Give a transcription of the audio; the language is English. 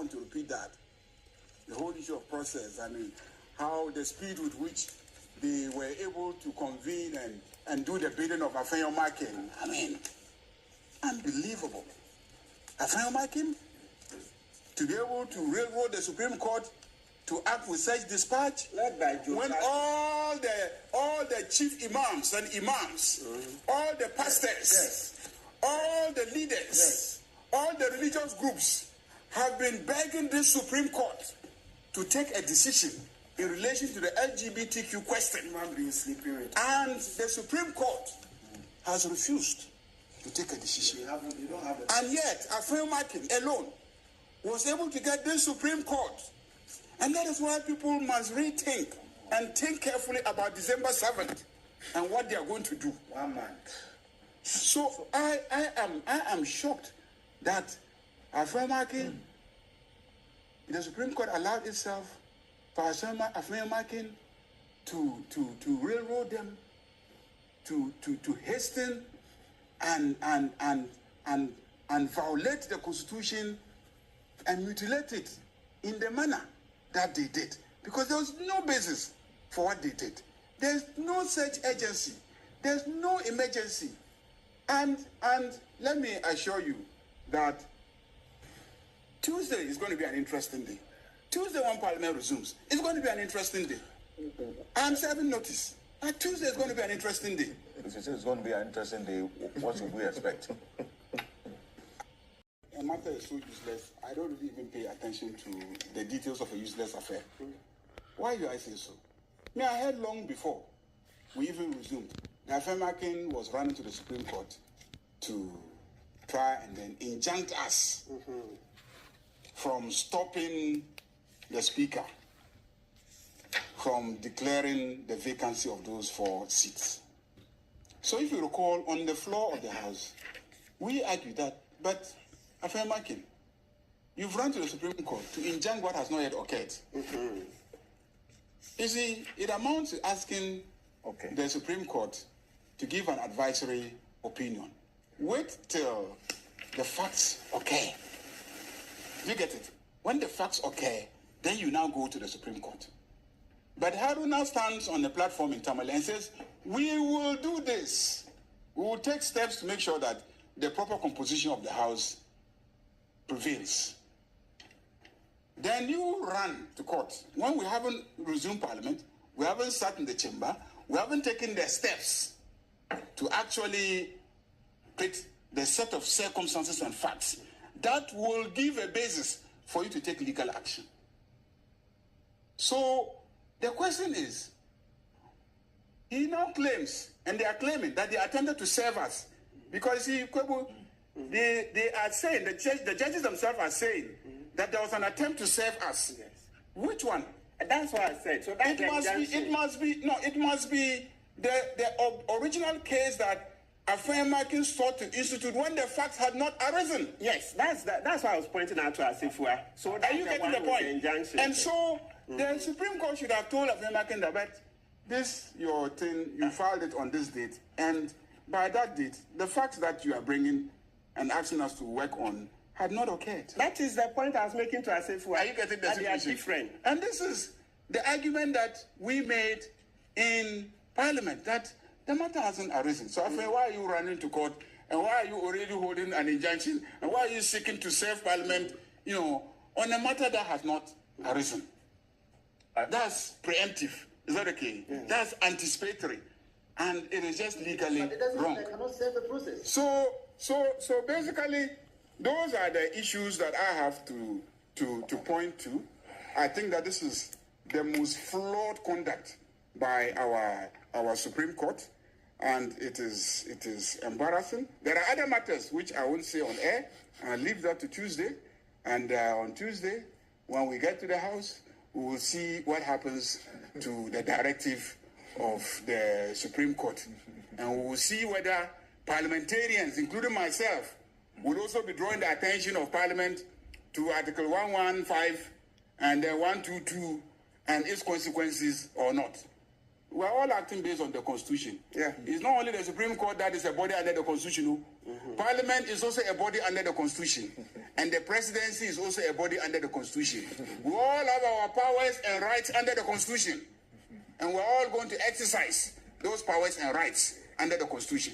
want to repeat that. The whole issue of process, I mean, how the speed with which they were able to convene and do the bidding of Ayariga. I mean, unbelievable. Ayariga to be able to railroad the Supreme Court to act with such dispatch when all the chief imams and imams, all the pastors, all the leaders, all the religious groups have been begging this Supreme Court to take a decision in relation to the LGBTQ question. And the Supreme Court has refused to take a decision. And yet, Ayariga alone was able to get this Supreme Court. And that is why people must rethink and think carefully about December 7th and what they are going to do. So I am shocked that Ayariga, the Supreme Court allowed itself for Ayariga to railroad them, to hasten and violate the Constitution and mutilate it in the manner that they did, because there was no basis for what they did. There's no such agency. There's no emergency. And let me assure you that Tuesday is going to be an interesting day. Tuesday when Parliament resumes, it's going to be an interesting day. I'm serving notice. Tuesday is going to be an interesting day. If you say it's going to be an interesting day, what should we expect? A matter is so useless, I don't really even pay attention to the details of a useless affair. Why do I say so? I heard long before we even resumed that Ayariga was running to the Supreme Court to try and then injunct us from stopping the Speaker from declaring the vacancy of those 4 seats. So if you recall, on the floor of the House, we argued that, but Ayariga, you've run to the Supreme Court to injunct what has not yet occurred. You see, it amounts to asking the Supreme Court to give an advisory opinion. Wait till the facts occur. You get it? When the facts occur, then you now go to the Supreme Court. But Haruna stands on the platform in Tamale and says, we will do this. We will take steps to make sure that the proper composition of the House prevails. Then you run to court. When we haven't resumed Parliament, we haven't sat in the chamber, we haven't taken the steps to actually create the set of circumstances and facts that will give a basis for you to take legal action. So the question is, he now claims, and they are claiming that they attempted to serve us, because they are saying, the judges themselves are saying that there was an attempt to serve us. Yes. Which one? That's what I said. So that it must be the original case that Ayariga sought to institute when the facts had not arisen. Yes, that's what I was pointing out to Asifua. So are you getting the point? And so the Supreme Court should have told Ayariga that this, your thing, you filed it on this date, and by that date, the facts that you are bringing and asking us to work on had not occurred. That is the point I was making to Asifua. Are you getting the situation? They are different. And this is the argument that we made in Parliament, that the matter hasn't arisen. So why are you running to court? And why are you already holding an injunction? And why are you seeking to serve Parliament, on a matter that has not arisen? That's preemptive. Is that okay? Yeah. That's anticipatory. And it is just legally wrong. They cannot serve the process. So basically, those are the issues that I have to point to. I think that this is the most flawed conduct by our Supreme Court, and it is embarrassing. There are other matters which I won't say on air. I'll leave that to Tuesday. And on Tuesday, when we get to the House, we will see what happens to the directive of the Supreme Court. And we will see whether parliamentarians, including myself, will also be drawing the attention of Parliament to Article 115 and 122 and its consequences or not. We're all acting based on the Constitution. Yeah. It's not only the Supreme Court that is a body under the Constitution. Parliament is also a body under the Constitution. And the presidency is also a body under the Constitution. We all have our powers and rights under the Constitution. And we're all going to exercise those powers and rights under the Constitution.